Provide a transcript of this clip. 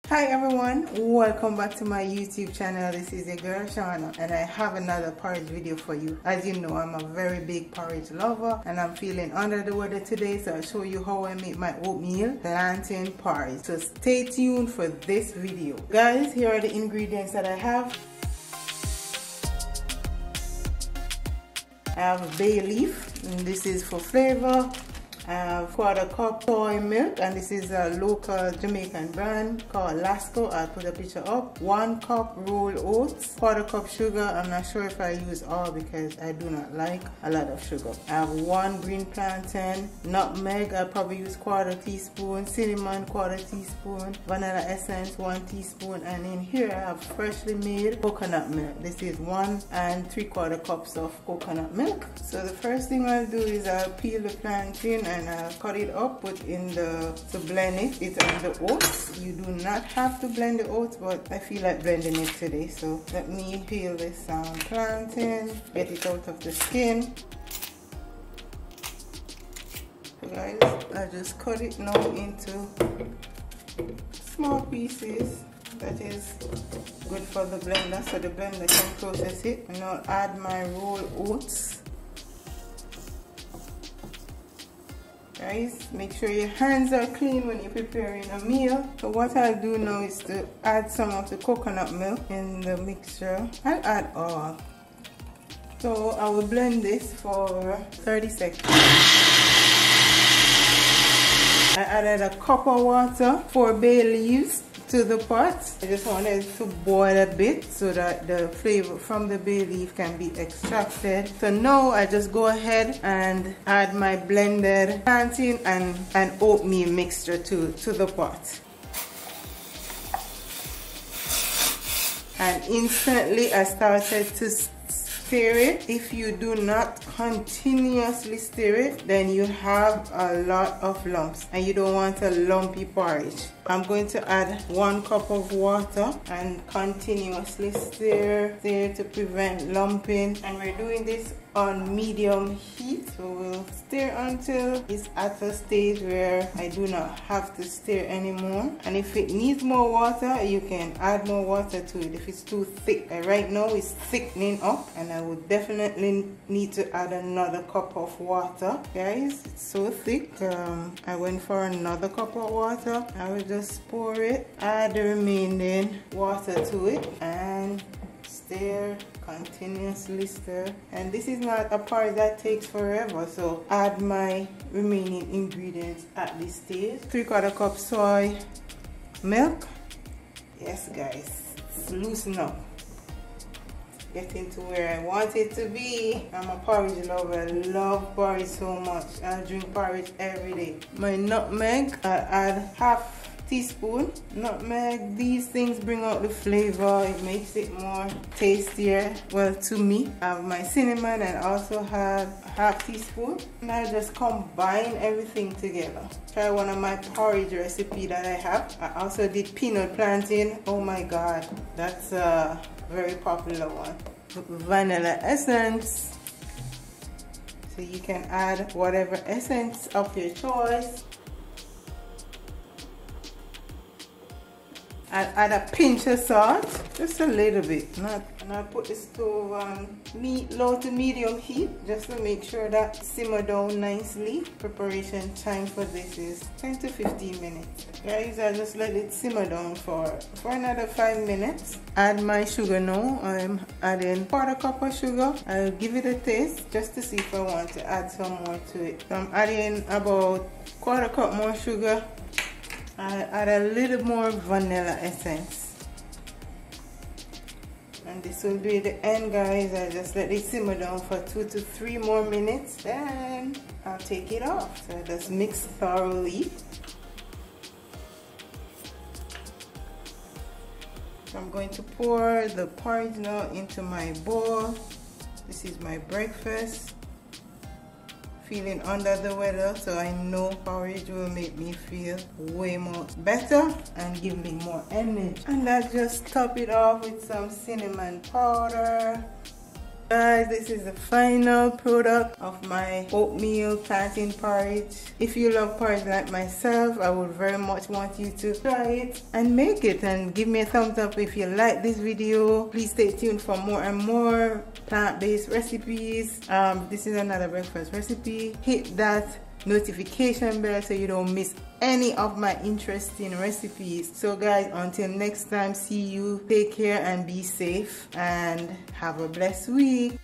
Hi everyone, welcome back to my YouTube channel. This is your girl Shawna and I have another porridge video for you. As you know, I'm a very big porridge lover and I'm feeling under the weather today, so I'll show you how I make my oatmeal plantain porridge. So stay tuned for this video. Guys, here are the ingredients that I have. I have bay leaf, and this is for flavor. I have 1/4 cup soy milk, and this is a local Jamaican brand called Lasco. I'll put a picture up. 1 cup rolled oats, 1/4 cup sugar. I'm not sure if I use all because I do not like a lot of sugar. I have 1 green plantain, nutmeg, I'll probably use 1/4 teaspoon, cinnamon 1/4 teaspoon, vanilla essence 1 teaspoon, and in here I have freshly made coconut milk. This is 1 3/4 cups of coconut milk. So the first thing I'll do is I'll peel the plantain and I'll cut it up, put in to blend it. It's on the oats. You do not have to blend the oats, but I feel like blending it today. So let me peel this plantain, get it out of the skin. So guys, I just cut it now into small pieces. That is good for the blender, so the blender can process it. And I'll add my rolled oats. Guys, make sure your hands are clean when you're preparing a meal. So what I'll do now is to add some of the coconut milk in the mixture. I'll add all. So I will blend this for 30 seconds. I added a cup of water, 4 bay leaves to the pot. I just wanted to boil a bit so that the flavor from the bay leaf can be extracted. So now I just go ahead and add my blended plantain and oatmeal mixture to the pot. And instantly I started to stir it. If you do not continuously stir it, then you have a lot of lumps and you don't want a lumpy porridge. I'm going to add 1 cup of water and continuously stir to prevent lumping, and we're doing this on medium heat. So we'll stir until it's at a stage where I do not have to stir anymore, and if it needs more water you can add more water to it if it's too thick. Right now it's thickening up and I would definitely need to add another cup of water. Guys, it's so thick. I went for another cup of water. I will just pour it, add the remaining water to it, and stir, continuously stir. And this is not a porridge that takes forever, so add my remaining ingredients at this stage. 3/4 cup soy milk. Yes guys, it's loosen up, getting to where I want it to be. I'm a porridge lover. I love porridge so much. I drink porridge every day. My nutmeg, I'll add 1/2 teaspoon. Nutmeg, these things bring out the flavor. It makes it more tastier. Well, to me. I have my cinnamon and also have 1/2 teaspoon. And I just combine everything together. Try one of my porridge recipe that I have. I also did peanut plantain. Oh my god, that's a very popular one. Vanilla essence. So you can add whatever essence of your choice. I'll add a pinch of salt, just a little bit. And I'll put the stove on low to medium heat just to make sure that simmer down nicely. Preparation time for this is 10 to 15 minutes. Guys, I'll just let it simmer down for another 5 minutes. Add my sugar now. I'm adding 1/4 cup of sugar. I'll give it a taste just to see if I want to add some more to it. So I'm adding about 1/4 cup more sugar. I'll add a little more vanilla essence. And this will be the end, guys. I just let it simmer down for 2 to 3 more minutes. Then I'll take it off. So just mix thoroughly. So I'm going to pour the porridge now into my bowl. This is my breakfast. Feeling under the weather, so I know porridge will make me feel way more better and give me more energy. And I just top it off with some cinnamon powder. Guys, this is the final product of my oatmeal plantain porridge. If you love porridge like myself, I would very much want you to try it and make it, and give me a thumbs up if you like this video. Please stay tuned for more and more plant-based recipes. This is another breakfast recipe. Hit that notification bell so you don't miss any of my interesting recipes. So guys, until next time, see you, take care and be safe, and have a blessed week.